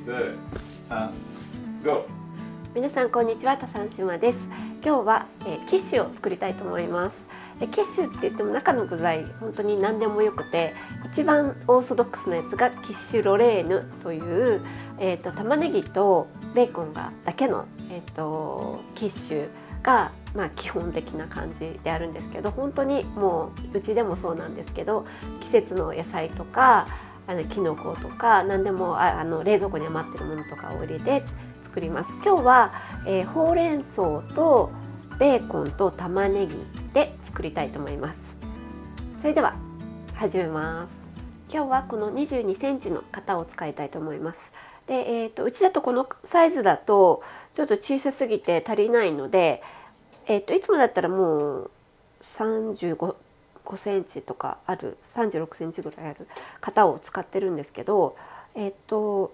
Good. Go. 皆さんこんにちは、タサンシマです。今日は、キッシュを作りたいと思います。キッシュって言っても中の具材本当に何でもよくて、一番オーソドックスなやつがキッシュロレーヌという、玉ねぎとベーコンだけの、キッシュが、基本的な感じであるんですけど、本当にもううちでもそうなんですけど、季節の野菜とかキノコとか何でも冷蔵庫に余ってるものとかを入れて作ります。今日は、ほうれん草とベーコンと玉ねぎで作りたいと思います。それでは始めます。今日はこの22センチの型を使いたいと思います。で、うちだとこのサイズだとちょっと小さすぎて足りないので、いつもだったらもう35センチとかある36センチぐらいある型を使ってるんですけど、今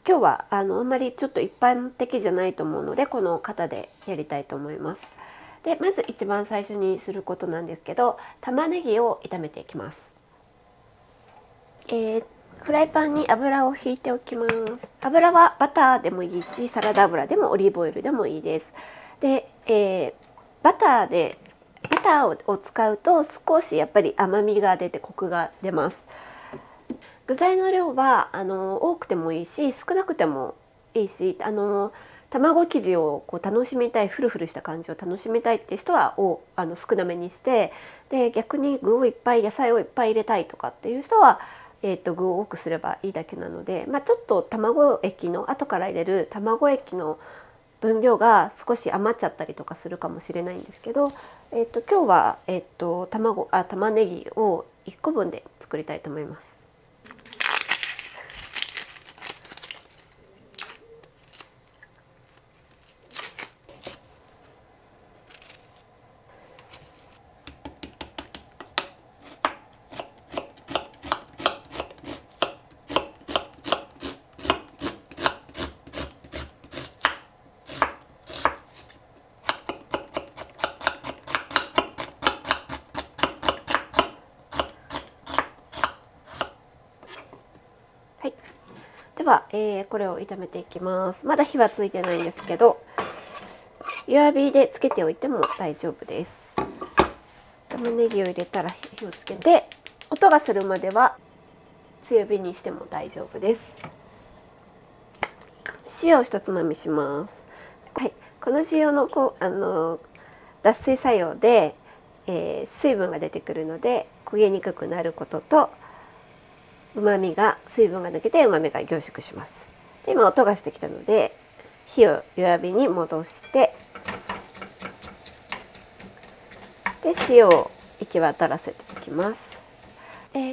日はあんまりちょっと一般的じゃないと思うので、この型でやりたいと思います。でまず一番最初にすることなんですけど、玉ねぎを炒めていきます。フライパンに油をひいておきます。油はバターでもいいし、サラダ油でもオリーブオイルでもいいです。で、バターを使うと少しやっぱり甘みが出てコクが出ます。具材の量は多くてもいいし、少なくてもいいし、卵生地をこう楽しみたい、フルフルした感じを楽しみたいって人は少なめにして、で逆に具をいっぱい、野菜をいっぱい入れたいとかっていう人は、具を多くすればいいだけなので、ちょっと卵液の後から入れる卵液の分量が少し余っちゃったりとかするかもしれないんですけど、今日は、玉ねぎを1個分で作りたいと思います。では、これを炒めていきます。まだ火はついてないんですけど、弱火でつけておいても大丈夫です。玉ねぎを入れたら火をつけて、音がするまでは強火にしても大丈夫です。塩を一つまみします。はい、この塩の脱水作用で、水分が出てくるので焦げにくくなることと、水分が抜けて旨味が凝縮します。で今音がしてきたので、火を弱火に戻して、で塩を行き渡らせていきます。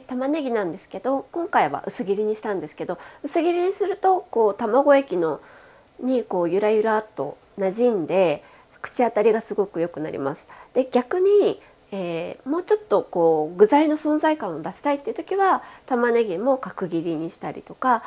玉ねぎなんですけど、今回は薄切りにしたんですけど、薄切りにするとこう卵液にこうゆらゆらっと馴染んで、口当たりがすごく良くなります。で逆にもうちょっとこう具材の存在感を出したいっていう時は、玉ねぎも角切りにしたりとか、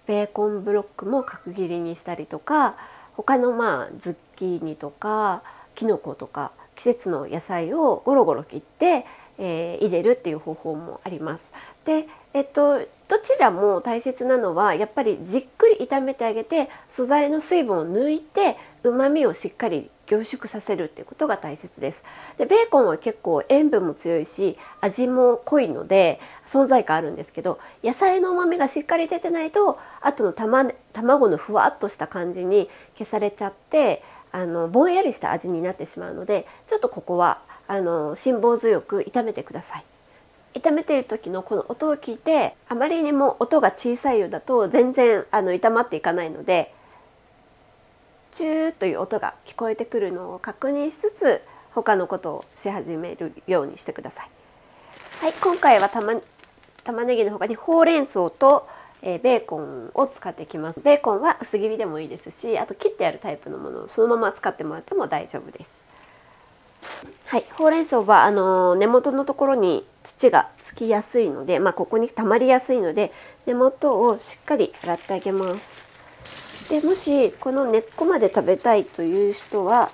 ベーコンブロックも角切りにしたりとか、他のズッキーニとかキノコとか季節の野菜をゴロゴロ切って、入れるっていう方法もあります。で、どちらも大切なのはやっぱりじっくり炒めてあげて、素材の水分を抜いて旨味をしっかり凝縮させるっていうことが大切です。でベーコンは結構塩分も強いし味も濃いので存在感あるんですけど、野菜の旨味がしっかり出てないと後の卵のふわっとした感じに消されちゃって、ぼんやりした味になってしまうので、ちょっとここは辛抱強く炒めてください。炒めている時のこの音を聞いて、あまりにも音が小さいようだと全然炒まっていかないので、チューという音が聞こえてくるのを確認しつつ他のことをし始めるようにしてください。はい、今回は玉ねぎの他にほうれん草とベーコンを使っていきます。ベーコンは薄切りでもいいですし、あと切ってあるタイプのものをそのまま使ってもらっても大丈夫です。はい、ほうれん草は根元のところに土がつきやすいので、ここに溜まりやすいので根元をしっかり洗ってあげます。でもしこの根っこまで食べたいという人は、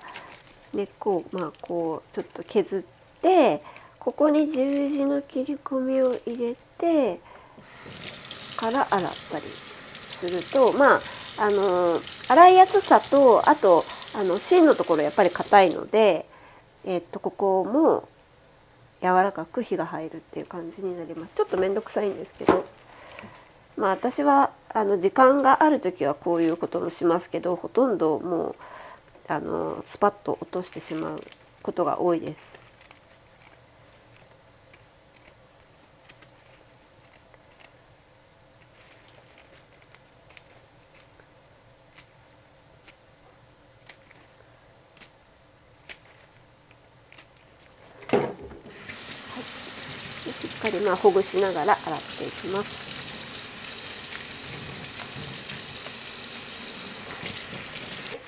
根っこをこうちょっと削って、ここに十字の切り込みを入れてから洗ったりすると洗いやすさと、あと芯のところやっぱり硬いので、ここも柔らかく火が入るっていう感じになります。ちょっと面倒くさいんですけど、私は時間がある時はこういうこともしますけど、ほとんどもうスパッと落としてしまうことが多いです。しっかりほぐしながら洗っていきます。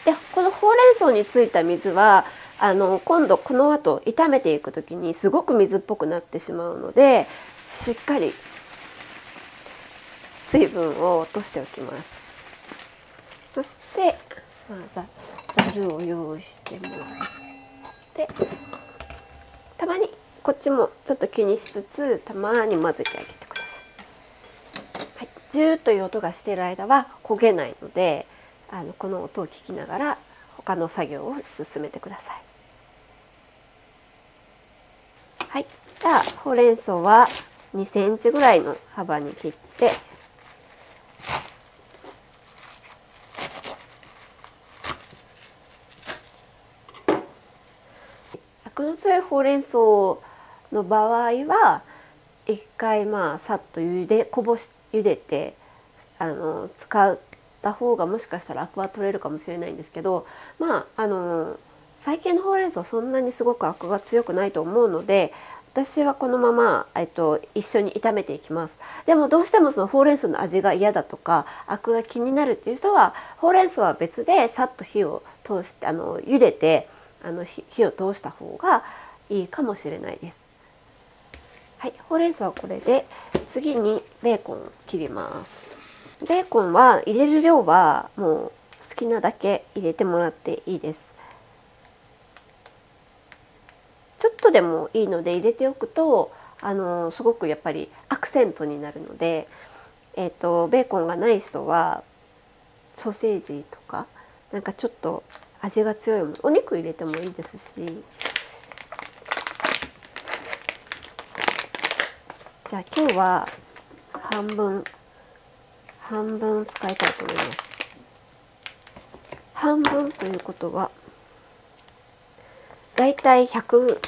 でこのほうれん草についた水は今度この後炒めていく時にすごく水っぽくなってしまうので、しっかり水分を落としておきます。そしてざるを用意してもらって、たまにこっちもちょっと気にしつつたまに混ぜてあげてください。ジューという音がしている間は焦げないので、この音を聞きながら他の作業を進めてください。はい、じゃあほうれん草は2センチぐらいの幅に切って、アクの強いほうれん草の場合は一回さっと茹でて使った方がもしかしたらアクは取れるかもしれないんですけど、最近のほうれん草そんなにすごくアクが強くないと思うので、私はこのまま、一緒に炒めていきます。でもどうしてもそのほうれん草の味が嫌だとかアクが気になるっていう人は、ほうれん草は別でさっと火を通して茹でて火を通した方がいいかもしれないです。はい、ほうれん草はこれで、次にベーコンを切ります。ベーコンは入れる量はもう好きなだけ入れてもらっていいです。ちょっとでもいいので入れておくとすごくやっぱりアクセントになるので、ベーコンがない人はソーセージとかなんかちょっと味が強いもの、お肉入れてもいいですし。じゃあ今日は半分使いたいと思います。半分ということはだいたい100g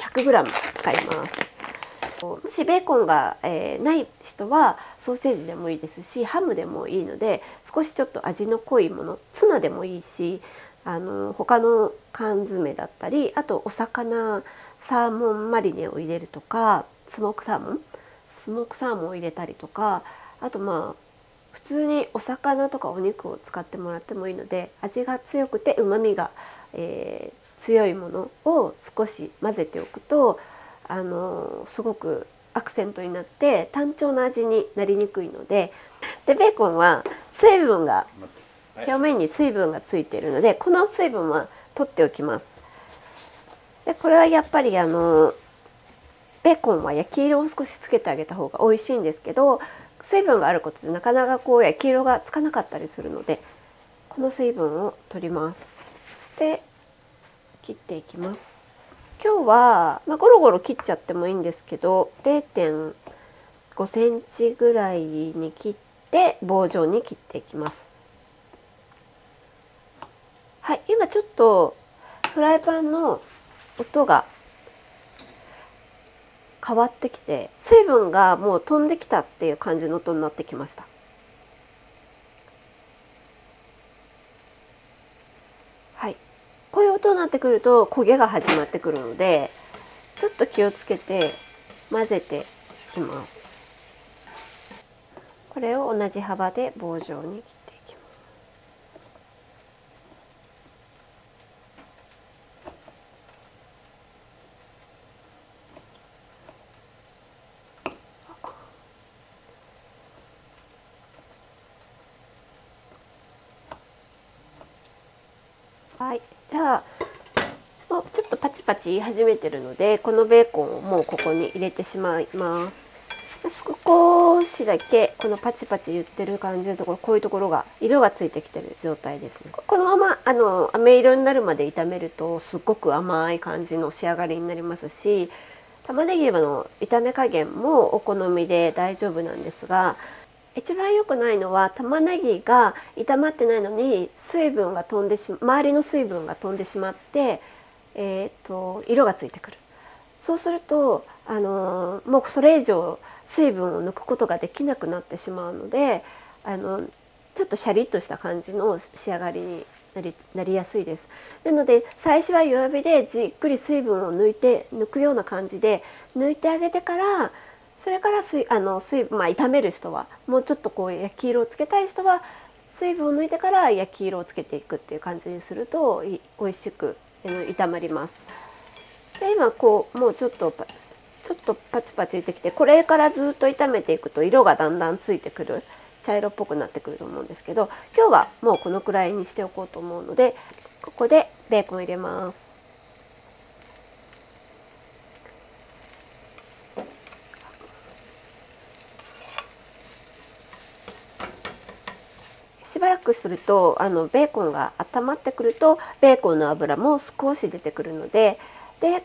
使います。もしベーコンが、ない人はソーセージでもいいですし、ハムでもいいので少しちょっと味の濃いもの、ツナでもいいし、他の缶詰だったり、あとお魚サーモンマリネを入れるとか、スモークサーモンを入れたりとか、あと普通にお魚とかお肉を使ってもらってもいいので、味が強くてうまみが、強いものを少し混ぜておくとすごくアクセントになって単調な味になりにくいので、ベーコンは表面に水分がついているので、この水分は取っておきます。でこれはやっぱりベーコンは焼き色を少しつけてあげた方が美味しいんですけど、水分があることでなかなか焼き色がつかなかったりするので、この水分を取ります。そして切っていきます。今日は、ゴロゴロ切っちゃってもいいんですけど、0.5 センチぐらいに切って棒状に切っていきます。はい、今ちょっとフライパンの音が変わってきて、水分がもう飛んできたっていう感じの音になってきました。はい、こういう音になってくると焦げが始まってくるので、ちょっと気をつけて混ぜていきます。これを同じ幅で棒状に切っていきます。はい、じゃあもうちょっとパチパチ言い始めてるので、このベーコンをもうここに入れてしまいます。少少しだけこのパチパチ言ってる感じのところ、こういうところが色がついてきてる状態ですね。このまま飴色になるまで炒めるとすっごく甘い感じの仕上がりになりますし、玉ねぎの炒め加減もお好みで大丈夫なんですが、一番良くないのは玉ねぎが炒まってないのに水分が飛んで周りの水分が飛んでしまって、色がついてくる。そうするともうそれ以上水分を抜くことができなくなってしまうので、ちょっとシャリッとした感じの仕上がりになりやすいです。なので最初は弱火でじっくり水分を抜くような感じで抜いてあげてから、それから水分、炒める人はもうちょっとこう焼き色をつけたい人は水分を抜いてから焼き色をつけていくっていう感じにすると美味しく炒まります。で今もうちょっとパチパチしてきて、これからずっと炒めていくと色がだんだんついてくる、茶色っぽくなってくると思うんですけど、今日はもうこのくらいにしておこうと思うので、ここでベーコン入れます。しばらくするとベーコンが温まってくるとベーコンの脂も少し出てくるので、ベ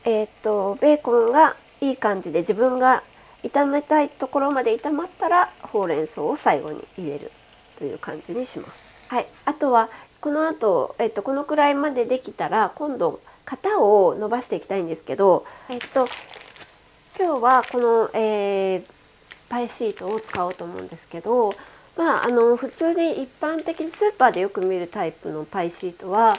ーコンがいい感じで自分が炒めたいところまで炒まったらほうれん草を最後に入れるという感じにします。はい、あとはこの後、このくらいまでできたら今度型を伸ばしていきたいんですけど、今日はこの、パイシートを使おうと思うんですけど、普通に一般的にスーパーでよく見るタイプのパイシートは、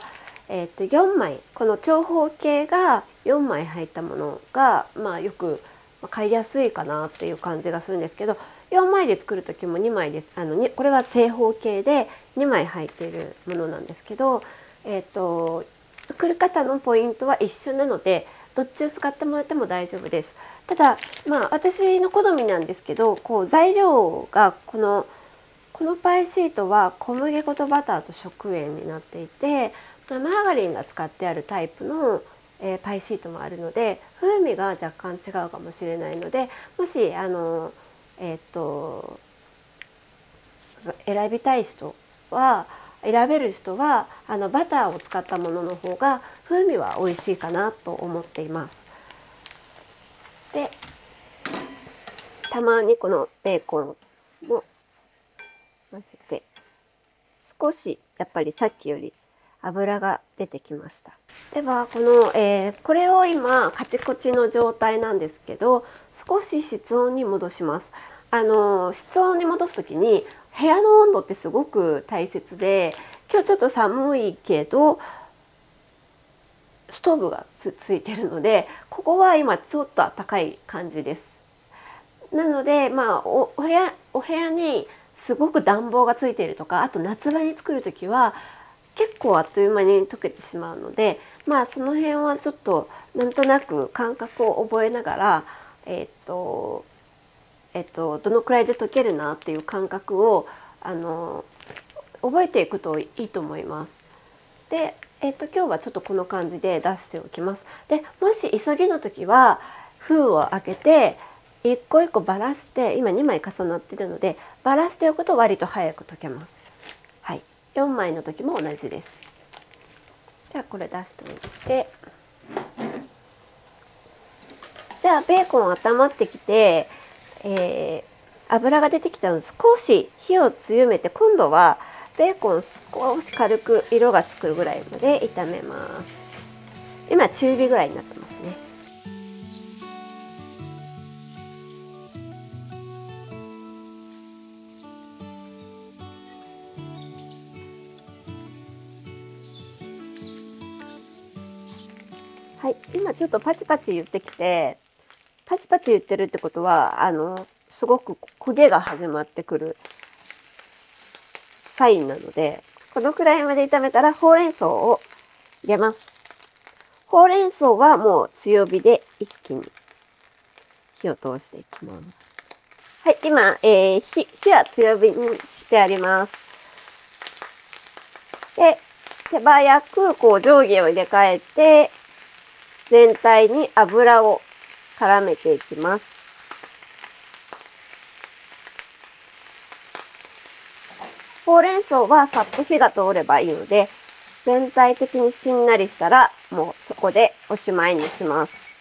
4枚、この長方形が4枚入ったものが、よく買いやすいかなっていう感じがするんですけど、4枚で作る時も2枚でこれは正方形で2枚入っているものなんですけど、作り方のポイントは一緒なのでどっちを使ってもらっても大丈夫です。ただ私の好みなんですけど、材料がこのパイシートは小麦粉とバターと食塩になっていて、マーガリンが使ってあるタイプの、パイシートもあるので風味が若干違うかもしれないので、もし選べる人はバターを使ったものの方が風味は美味しいかなと思っています。でたまにこのベーコンも混ぜて、少しやっぱりさっきより油が出てきました。ではこれを今カチコチの状態なんですけど、少し室温に戻します。室温に戻す時に部屋の温度ってすごく大切で、今日ちょっと寒いけどストーブがついてるので、ここは今ちょっと暖かい感じです。なのでお部屋にすごく暖房がついているとか、あと夏場に作る時は結構あっという間に溶けてしまうので、その辺はちょっとなんとなく感覚を覚えながらどのくらいで溶けるなっていう感覚を覚えていくといいと思います。で、今日はちょっとこの感じで出しておきます。でもし急ぎの時は封を開けて一個一個ばらして、今2枚重なっているのでばらしておくと割と早く溶けます。はい、4枚の時も同じです。じゃあこれ出しておいて、じゃあベーコン温まってきて、油が出てきたので少し火を強めて、今度はベーコン少し軽く色がつくぐらいまで炒めます。今中火ぐらいになってますね。はい、今ちょっとパチパチ言ってきて、パチパチ言ってるってことはすごく焦げが始まってくるサインなので、このくらいまで炒めたらほうれん草を入れます。ほうれん草はもう強火で一気に火を通していきます。はい、今、火は強火にしてあります。で、手早く上下を入れ替えて全体に油を絡めていきます。ほうれん草はさっと火が通ればいいので、全体的にしんなりしたらもうそこでおしまいにします。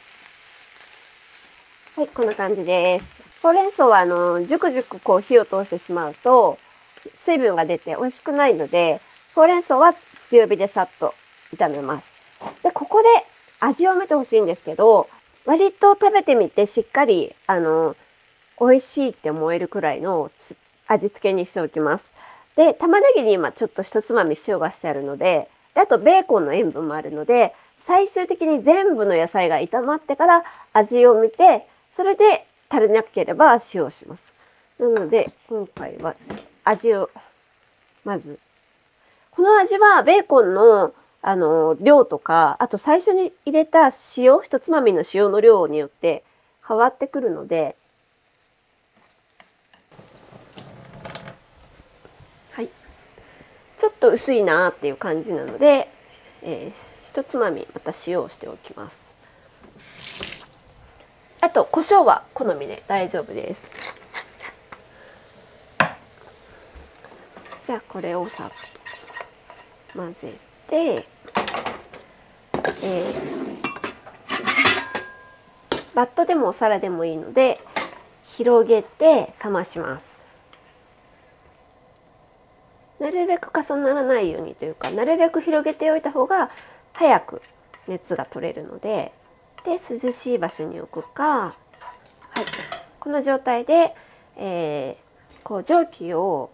はい、こんな感じです。ほうれん草はジュクジュクこう火を通してしまうと水分が出て美味しくないので、ほうれん草は強火でさっと炒めます。で、ここで味を見てほしいんですけど、割と食べてみてしっかり美味しいって思えるくらいの味付けにしておきます。で、玉ねぎに今ちょっと一つまみ塩がしてあるので、あとベーコンの塩分もあるので、最終的に全部の野菜が炒まってから味を見て、それで足りなければ塩をします。なので今回は味をまず、この味はベーコンの量とか、あと最初に入れた塩、一つまみの塩の量によって変わってくるので、はい、ちょっと薄いなーっていう感じなので、一つまみまた塩をしておきます。あと胡椒は好みで大丈夫です。じゃあこれをさっと混ぜて、バットでもお皿でもいいので広げて冷まします。なるべく重ならないようにというか、なるべく広げておいた方が早く熱が取れるので、涼しい場所に置くか、はい、この状態で、こう蒸気を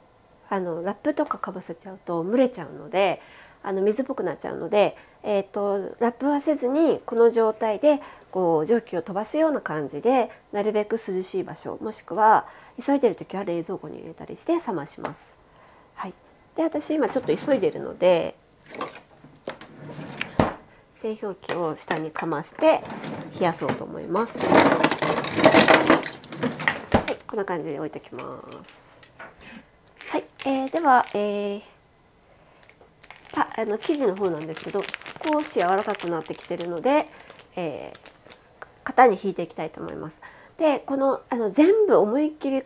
ラップとかかぶせちゃうと蒸れちゃうので、水っぽくなっちゃうので、ラップはせずにこの状態でこう蒸気を飛ばすような感じで、なるべく涼しい場所、もしくは急いでる時は冷蔵庫に入れたりして冷まします。はい、で私今ちょっと急いでるので製氷機を下にかまして冷やそうと思います。はい、こんな感じで置いておきます。はい、では、生地の方なんですけど、少し柔らかくなってきてるので、型に引いていきたいと思います。で、この全部思いっきり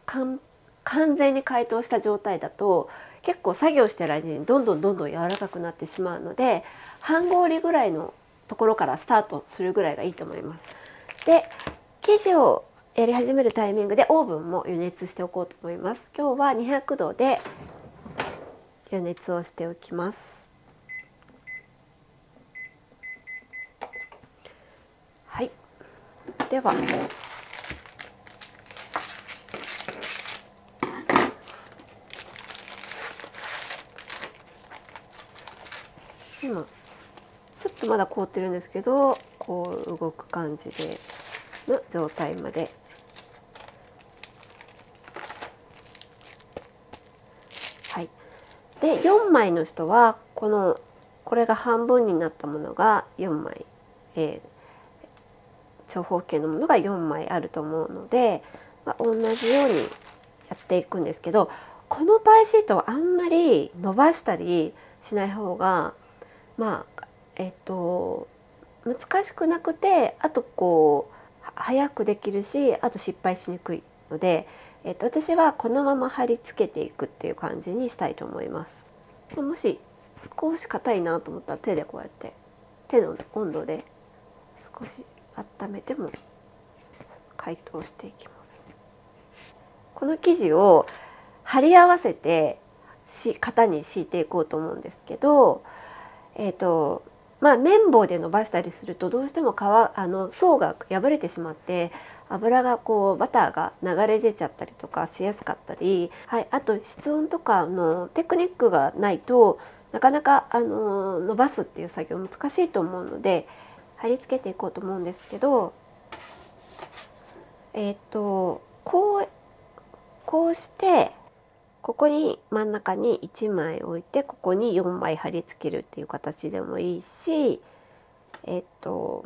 完全に解凍した状態だと結構作業してる間にどんどん柔らかくなってしまうので、半氷ぐらいのところからスタートするぐらいがいいと思います。で、生地をやり始めるタイミングでオーブンも予熱しておこうと思います。今日は200度で予熱をしておきます。はい、では今ちょっとまだ凍ってるんですけど、こう動く感じでの状態まで、はい、で4枚の人はこれが半分になったものが4枚、長方形のものが4枚あると思うので、同じようにやっていくんですけど、このパイシートはあんまり伸ばしたりしない方が難しくなくて、あとこう早くできるし、あと失敗しにくいので、私はこのまま貼り付けていくっていう感じにしたいと思います。もし少し硬いなと思ったら手でこうやって手の温度で少し温めても解凍していきます。この生地を貼り合わせて型に敷いていこうと思うんですけど、綿棒で伸ばしたりするとどうしても層が破れてしまって油がバターが流れ出ちゃったりとかしやすかったり、はい、あと室温とかのテクニックがないとなかなか伸ばすっていう作業難しいと思うので、貼り付けていこうと思うんですけど、こうしてここに真ん中に1枚置いて、ここに4枚貼り付けるっていう形でもいいし、こ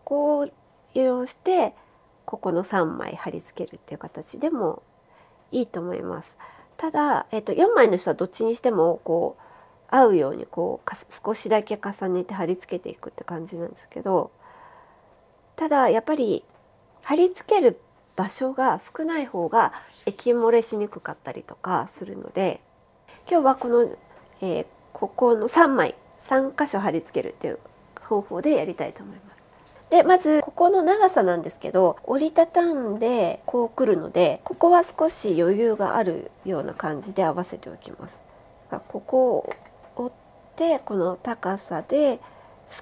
こを利用してここの3枚貼り付けるっていう形でもいいと思います。ただ、4枚の人はどっちにしても合うように少しだけ重ねて貼り付けていくって感じなんですけど、ただやっぱり貼り付ける場所が少ない方が液漏れしにくかったりとかするので、今日はこの、ここの3枚3箇所貼り付けるっていう方法でやりたいと思います。でまずここの長さなんですけど、折りたたんでこうくるので、ここは少し余裕があるような感じで合わせておきます。だからここを折ってこの高さで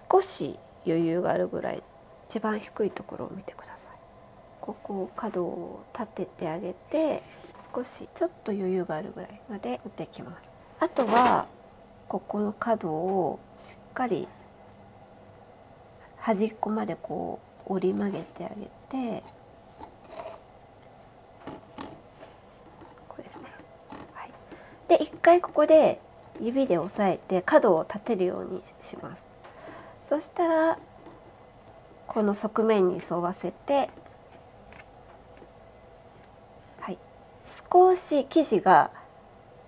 少し余裕があるぐらい、一番低いところを見てください。ここを角を立ててあげて、少しちょっと余裕があるぐらいまで折っていきます。あとはここの角をしっかり端っこまでこう折り曲げてあげて、これですね。はい、で一回ここで指で押さえて角を立てるようにします。そしたらこの側面に沿わせて、はい、少し生地が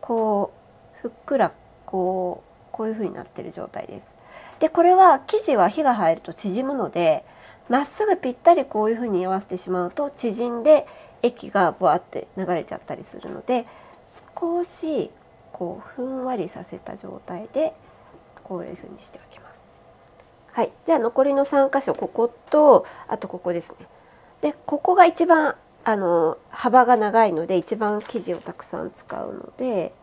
こうふっくらこういう風になってる状態です。でこれは生地は火が入ると縮むので、まっすぐぴったりこういう風に合わせてしまうと縮んで液がボワって流れちゃったりするので、少しこうふんわりさせた状態でこういう風にしておきます。はい、じゃあ残りの3箇所、こことあとここですね。でここが一番幅が長いので一番生地をたくさん使うので、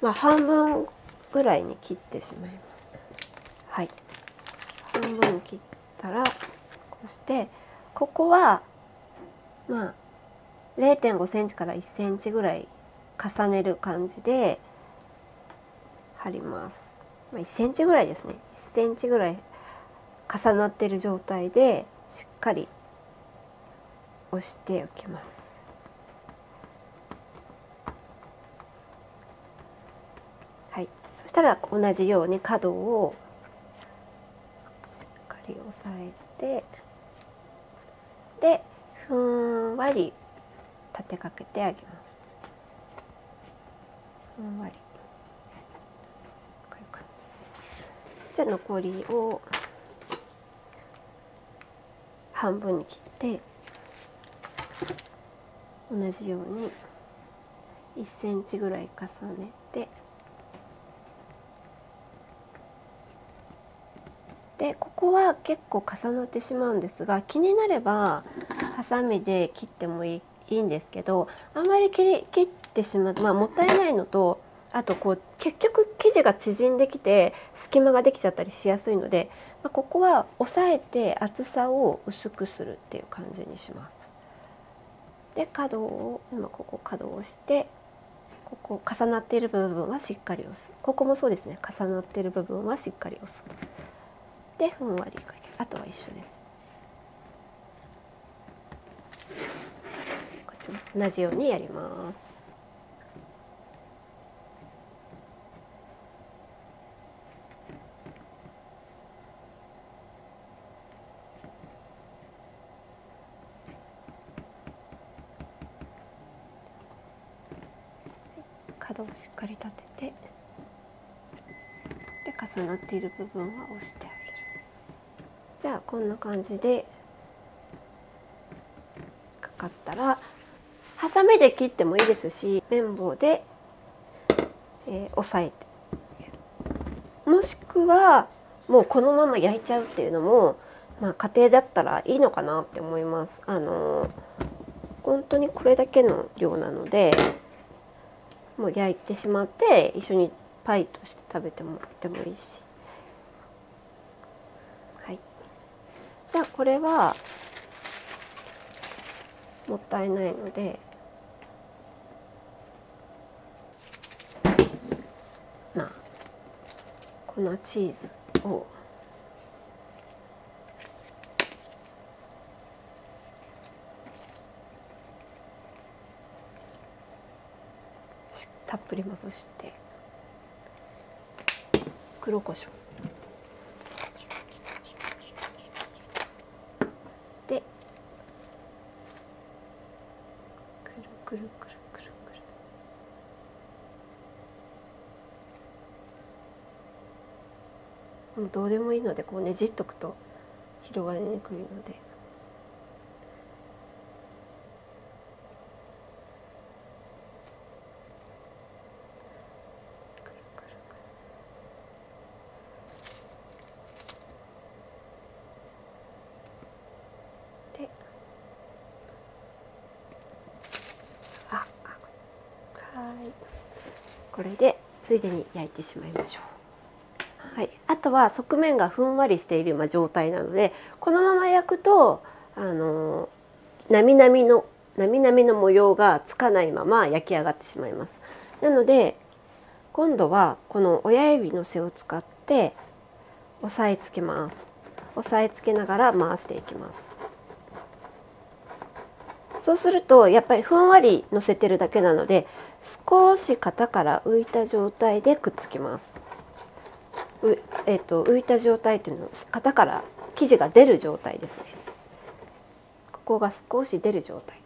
半分ぐらいに切ってしまいます。はい、半分に切ったら、こうしてここは0.5 センチから1センチぐらい重ねる感じで貼ります。1センチぐらいですね。1センチぐらい重なっている状態でしっかり押しておきます。はい、そしたら同じように角をしっかり押さえて、でふんわり立てかけてあげます。ふんわり、こういう感じです。じゃあ残りを半分に切って同じように1センチぐらい重ねて、でここは結構重なってしまうんですが、気になればハサミで切ってもいいんですけど、あんまり切ってしまうと、もったいないのと、あと結局生地が縮んできて隙間ができちゃったりしやすいので、ここは押さえて厚さを薄くするっていう感じにします。で角を今ここ角を押して、ここ重なっている部分はしっかり押す。ここもそうですね。重なっている部分はしっかり押す。でふんわりかける。あとは一緒です。こっちも同じようにやります。角をしっかり立てて、で重なっている部分は押してあげる。じゃあこんな感じでかかったら、ハサミで切ってもいいですし、綿棒で、押さえて、もしくはもうこのまま焼いちゃうっていうのも、家庭だったらいいのかなって思います。本当にこれだけの量なので、もう焼いてしまって一緒にパイとして食べてもいいし、はい、じゃあこれはもったいないので、粉チーズをたっぷりまぶして、黒胡椒でくるくるくるくるくる、もうどうでもいいのでこうねじっとくと広がりにくいので、い、これでついでに焼いてしまいましょう。はい、あとは側面がふんわりしている状態なので、このまま焼くとなみなみの模様がつかないまま焼き上がってしまいます。なので今度はこの親指の背を使って押さえつけます。押さえつけながら回していきます。そうするとやっぱりふんわり乗せてるだけなので、少し型から浮いた状態でくっつきます。浮いた状態というのは型から生地が出る状態ですね。ここが少し出る状態。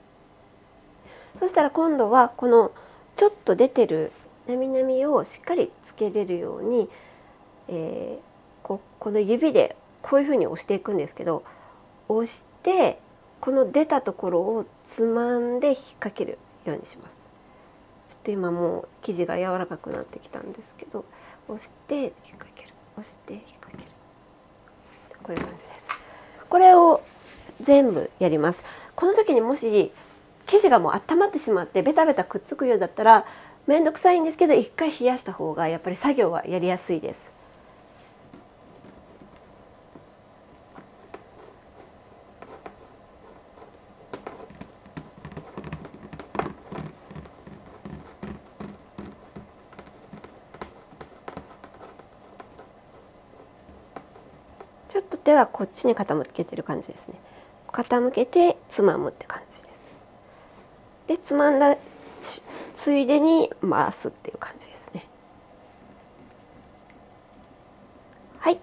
そしたら今度はこのちょっと出てるなみなみをしっかりつけれるように、この指でこういうふうに押していくんですけど、押してこの出たところをつまんで引っ掛けるようにします。ちょっと今もう生地が柔らかくなってきたんですけど、押して引っ掛ける、押して引っ掛ける、こういう感じです。これを全部やります。この時にもし生地がもう温まってしまってベタベタくっつくようだったらめんどくさいんですけど、一回冷やした方がやっぱり作業はやりやすいです。ちょっと手はこっちに傾けてる感じですね。傾けてつまむって感じです。でつまんだついでに回すっていう感じですね。はい。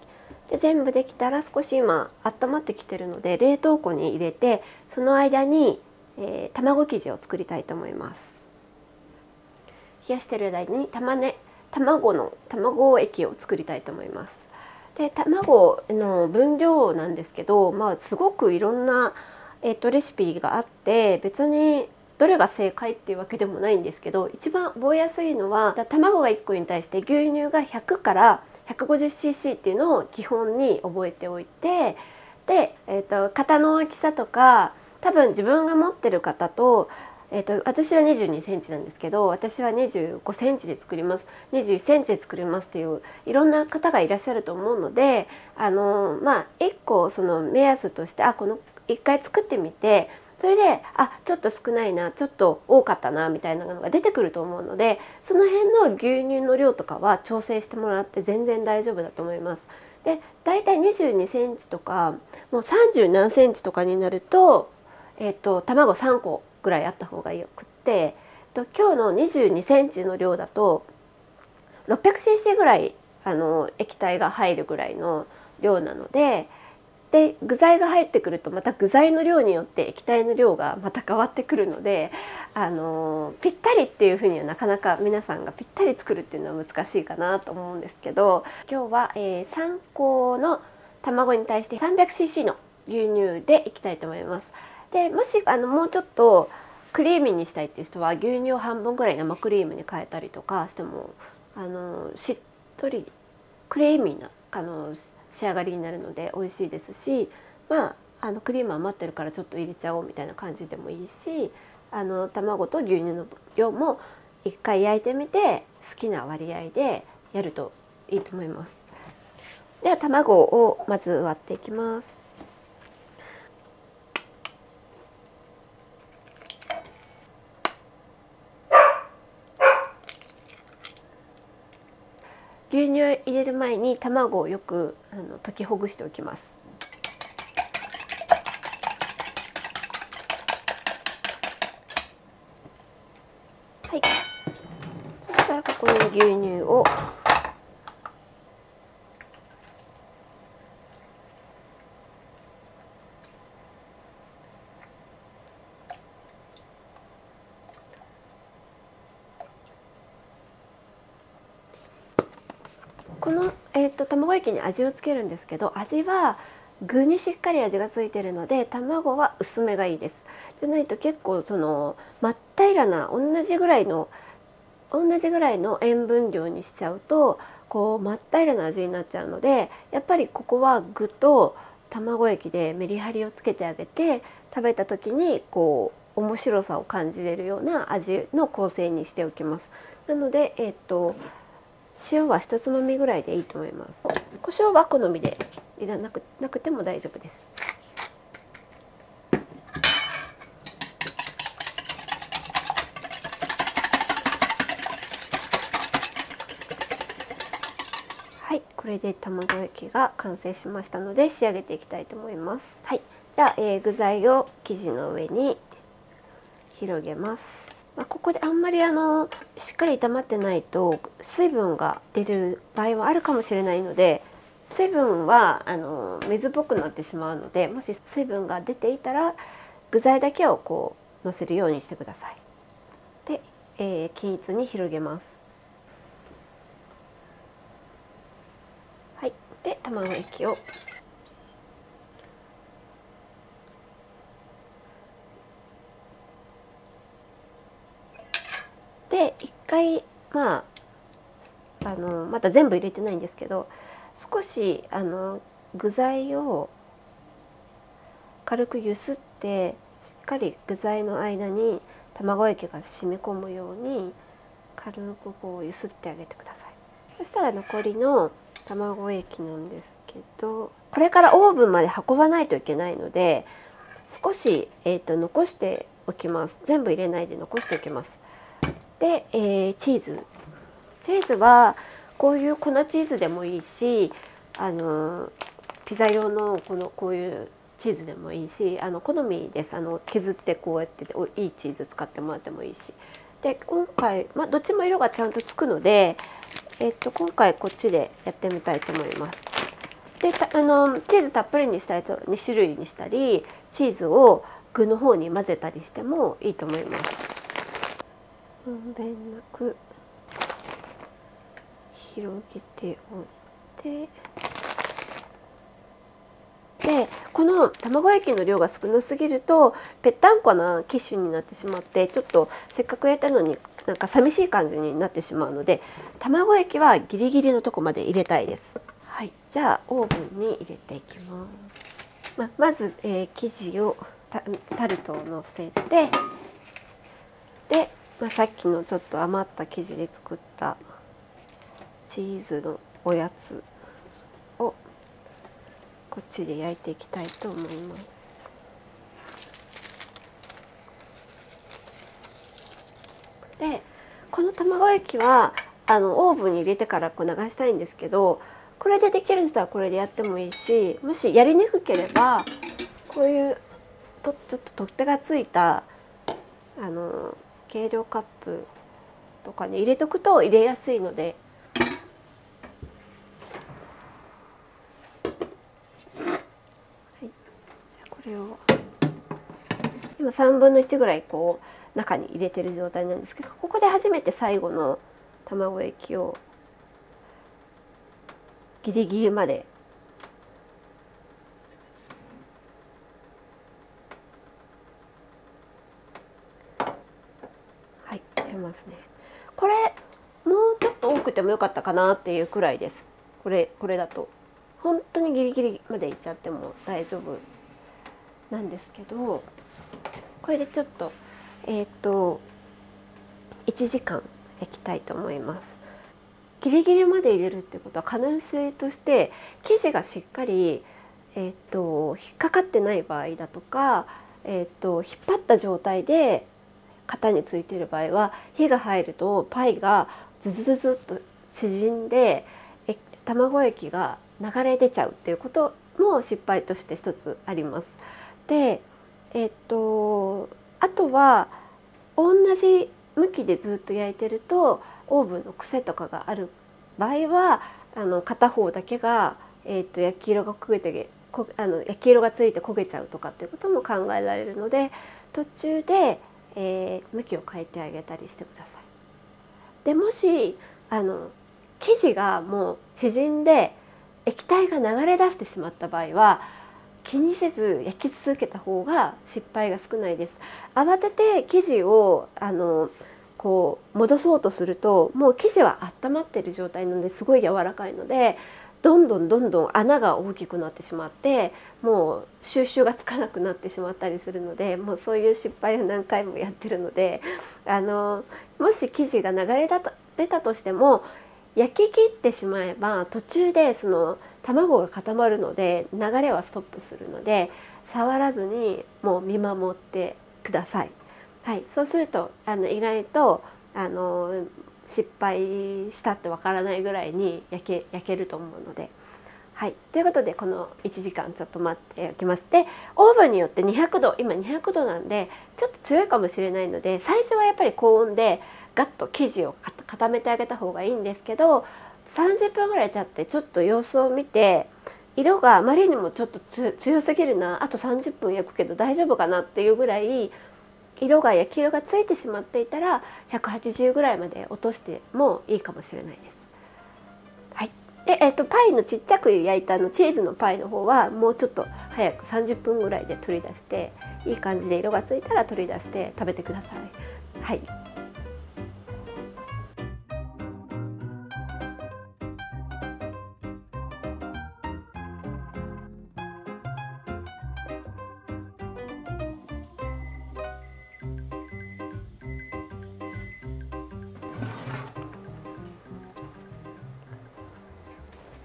で全部できたら少し今温まってきてるので冷凍庫に入れて、その間に、卵生地を作りたいと思います。冷やしてる間に卵液を作りたいと思います。で卵の分量なんですけど、すごくいろんな、レシピがあって、別にどれが正解っていうわけでもないんですけど、一番覚えやすいのは卵が1個に対して牛乳が100から 150cc っていうのを基本に覚えておいて、で、型の大きさとか多分自分が持ってる型と、私は22センチなんですけど、私は25センチで作ります、21センチで作りますっていういろんな方がいらっしゃると思うので、1個その目安として、この1回作ってみて、それでちょっと少ないな、ちょっと多かったなみたいなのが出てくると思うので、その辺の牛乳の量とかは調整してもらって全然大丈夫だと思います。でだいたい22センチとかもう30何センチとかになると、卵3個ぐらいあった方がよくって、今日の22センチの量だと 600cc ぐらい液体が入るぐらいの量なので、具材が入ってくるとまた具材の量によって液体の量がまた変わってくるので、ぴったりっていうふうにはなかなか皆さんがぴったり作るっていうのは難しいかなと思うんですけど、今日は、3個の卵に対して 300cc の牛乳でいきたいと思います。でもしもうちょっとクリーミーにしたいっていう人は牛乳を半分ぐらい生クリームに変えたりとかしてもしっとりクリーミーな仕上がりになるので美味しいですし、クリーム余ってるからちょっと入れちゃおうみたいな感じでもいいし、卵と牛乳の量も一回焼いてみて好きな割合でやるといいと思います。では卵をまず割っていきます。牛乳を入れる前に卵をよく溶きほぐしておきます。はい。そしたらここに牛乳をこの、卵液に味をつけるんですけど、味は具にしっかり味がついてるので卵は薄めがいいです。じゃないと結構真っ平らな同じぐらいの塩分量にしちゃうと真っ平らな味になっちゃうので、やっぱりここは具と卵液でメリハリをつけてあげて、食べた時に面白さを感じれるような味の構成にしておきます。なので、塩は1つまみぐらいでいいと思います。胡椒は好みでいらなくても大丈夫です。はい、これで卵焼きが完成しましたので仕上げていきたいと思います。はい、じゃあ、具材を生地の上に広げます。ここであんまりしっかり炒まってないと水分が出る場合はあるかもしれないので、水分は水っぽくなってしまうので、もし水分が出ていたら具材だけをこうのせるようにしてください。で、均一に広げます。はい、で卵液をで一回まだ全部入れてないんですけど、少し具材を軽く揺すってしっかり具材の間に卵液が染み込むように軽くこう揺すってあげてください。そしたら残りの卵液なんですけど、これからオーブンまで運ばないといけないので少し、残しておきます。全部入れないで残しておきます。で、チーズはこういう粉チーズでもいいし、ピザ用のこういうチーズでもいいし、好みです。削ってこうやっていいチーズ使ってもらってもいいし。で今回、どっちも色がちゃんとつくので、今回こっちでやってみたいと思います。でチーズたっぷりにしたいと2種類にしたり、チーズを具の方に混ぜたりしてもいいと思います。まんべんなく広げておいて、でこの卵液の量が少なすぎるとぺったんこなキッシュになってしまって、ちょっとせっかく焼いたのになんか寂しい感じになってしまうので、卵液はギリギリのとこまで入れたいです。はい、じゃあオーブンに入れていきます。まず、生地をタルトをのせて、でさっきのちょっと余った生地で作ったチーズのおやつをこっちで焼いていきたいと思います。でこの卵液はオーブンに入れてからこう流したいんですけど、これでできる人はこれでやってもいいし、もしやりにくければこういうちょっと取っ手がついた計量カップとかに入れとくと入れやすいので、はい、じゃあこれを今3分の1ぐらいこう中に入れてる状態なんですけど、ここで初めて最後の卵液をギリギリまで入れますね。これもうちょっと多くてもよかったかなっていうくらいです。これだと本当にギリギリまでいっちゃっても大丈夫なんですけど、これでちょっと1時間焼きたいと思います。ギリギリまで入れるってことは可能性として生地がしっかり、引っかかってない場合だとか、引っ張った状態で型についている場合は火が入るとパイがズズズズっと縮んで卵液が流れ出ちゃうっていうことも失敗として一つあります。で、あとは同じ向きでずっと焼いてるとオーブンの癖とかがある場合は片方だけが、焼き色が焼き色がついて焦げちゃうとかっていうことも考えられるので、途中で、向きを変えてあげたりしてください。でもし生地がもう縮んで液体が流れ出してしまった場合は気にせず焼き続けた方が失敗が少ないです。慌てて生地をこう戻そうとするともう生地は温まっている状態なのですごい柔らかいのでどんどんどんどん穴が大きくなってしまってもう収集がつかなくなってしまったりするので、もうそういう失敗を何回もやってるので、もし生地が流れ出たとしても焼き切ってしまえば途中でその卵が固まるので流れはストップするので、触らずにもう見守ってください。はい、そうすると意外と失敗したってわからないぐらいに焼けると思うので。はい、ということでこの1時間ちょっと待っておきます。でオーブンによって200度、今200度なんでちょっと強いかもしれないので、最初はやっぱり高温でガッと生地を固めてあげた方がいいんですけど、30分ぐらい経ってちょっと様子を見て、色があまりにもちょっと強すぎるな、あと30分焼くけど大丈夫かなっていうぐらい焼き色がついてしまっていたら180ぐらいまで落としてもいいかもしれないです。はい、で、パイのちっちゃく焼いたチーズのパイの方はもうちょっと早く30分ぐらいで取り出して、いい感じで色がついたら取り出して食べてください。はい、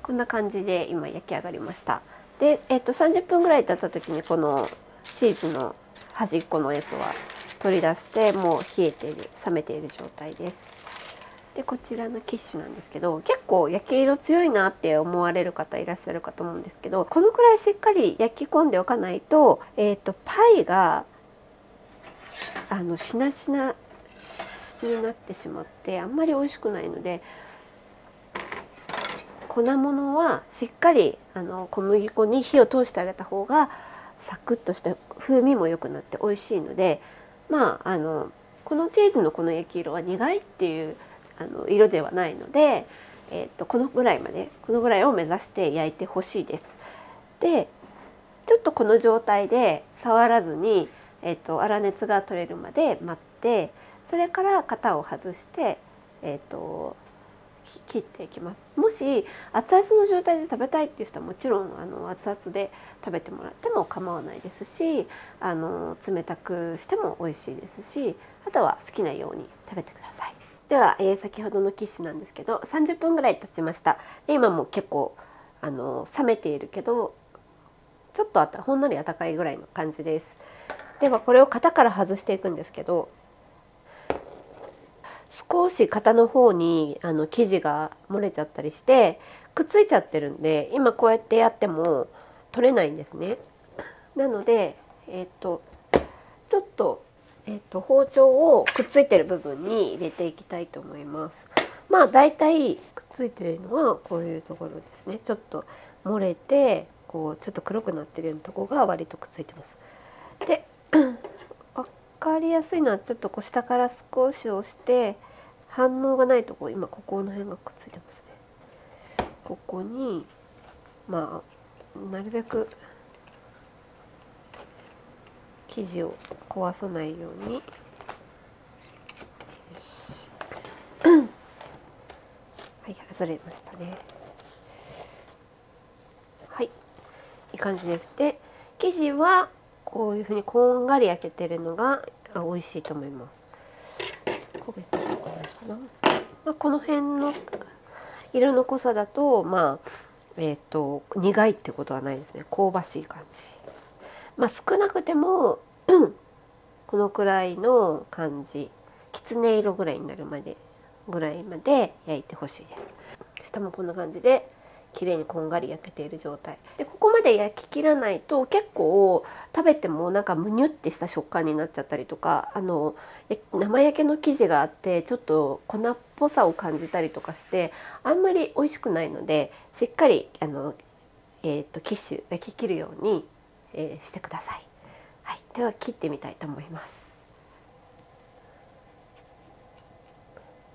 こんな感じで今焼き上がりました。で、30分ぐらい経った時にこのチーズの端っこのやつは取り出して、もう冷えている、冷めている状態です。でこちらのキッシュなんですけど、結構焼き色強いなって思われる方いらっしゃるかと思うんですけど、このくらいしっかり焼き込んでおかないと、パイがしなしなになってしまってあんまり美味しくないので、粉物はしっかり小麦粉に火を通してあげた方がサクッとした風味も良くなって美味しいので、まあこのチーズのこの焼き色は苦いっていう色ではないので、このぐらいを目指して焼いてほしいです。でちょっとこの状態で触らずに、粗熱が取れるまで待って、それから型を外して、切っていきます。もし熱々の状態で食べたいっていう人はもちろん熱々で食べてもらっても構わないですし、冷たくしても美味しいですし、あとは好きなように食べてください。では、先ほどのキッシュなんですけど30分ぐらい経ちました。で今も結構冷めているけどちょっとほんのり温かいぐらいの感じです。ではこれを型から外していくんですけど、少し型の方に生地が漏れちゃったりしてくっついちゃってるんで、今こうやってやっても取れないんですね。なので、ちょっと、包丁をくっついてる部分に入れていきたいと思います。まあだいたいくっついてるのはこういうところですね。ちょっと漏れてこうちょっと黒くなってるようなところが割とくっついてます。で分かりやすいのはちょっとこう下から少し押して反応がないとこ、今ここの辺がくっついてますね。ここにまあなるべく生地を壊さないように、よしはい、外れましたね。はい、いい感じです。で生地はこういうふうにこんがり焼けてるのが美味しいと思います。焦げてるかな、まあ、この辺の色の濃さだと苦いってことはないですね。香ばしい感じ。まあ少なくてもこのくらいの感じ、きつね色ぐらいになるまで焼いてほしいです。下もこんな感じで綺麗にこんがり焼けている状態で、ここまで焼き切らないと結構食べてもなんかむにゅってした食感になっちゃったりとか、生焼けの生地があってちょっと粉っぽさを感じたりとかしてあんまり美味しくないので、しっかりキッシュ焼き切るように、してください。はい、では切ってみたいと思います。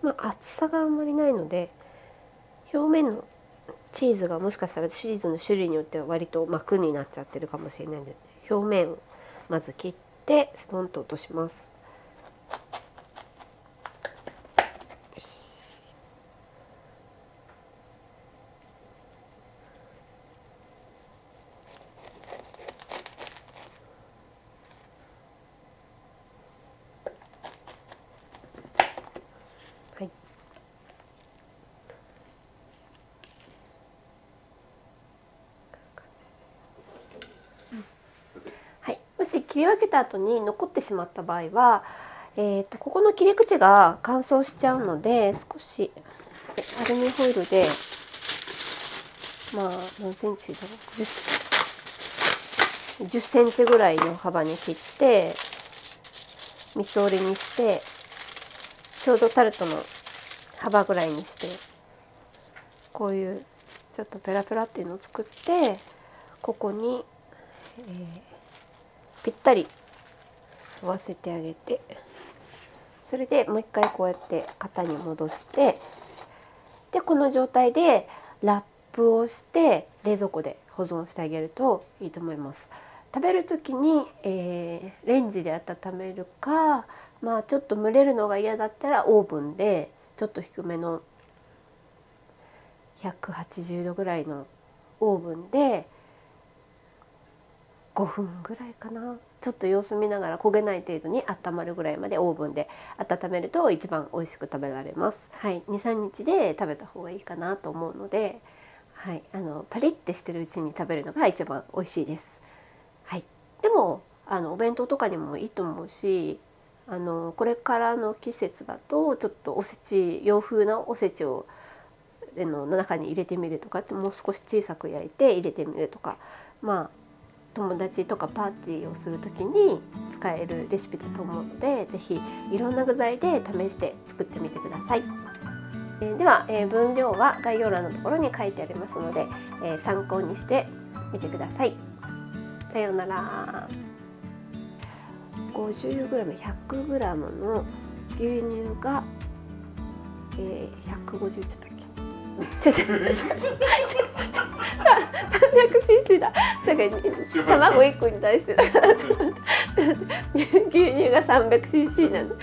まあ厚さがあんまりないので、表面のチーズがもしかしたらチーズの種類によっては割と膜になっちゃってるかもしれないので、表面をまず切ってストンと落とします。はい。はい、もし切り分けた後に残ってしまった場合は、ここの切り口が乾燥しちゃうので、少しアルミホイルで、まあ何センチだろう、10センチぐらいの幅に切って三つ折りにして、ちょうどタルトの幅ぐらいにして、こういうちょっとペラペラっていうのを作って、ここに、ぴったり沿わせてあげて、それでもう一回こうやって型に戻して、でこの状態でラップをして冷蔵庫で保存してあげるといいと思います。食べる時に、レンジで温めるか、まあちょっと蒸れるのが嫌だったらオーブンでちょっと低めの180度ぐらいのオーブンで5分ぐらいかな、ちょっと様子見ながら焦げない程度に温まるぐらいまでオーブンで温めると一番美味しく食べられます。はい、2、3日で食べた方がいいかなと思うので、はい、パリッてしてるうちに食べるのが一番美味しいです。はい、でもお弁当とかにもいいと思うし、これからの季節だとちょっとおせち、洋風なおせちを中に入れてみるとか、もう少し小さく焼いて入れてみるとか、まあ友達とかパーティーをする時に使えるレシピだと思うので、ぜひいろんな具材で試して作ってみてください。では、分量は概要欄のところに書いてありますので、参考にしてみてください。さようなら。50g、100g の牛乳が、150ちょっと300cc だ。だから卵1個に対してだから牛乳が 300cc なの。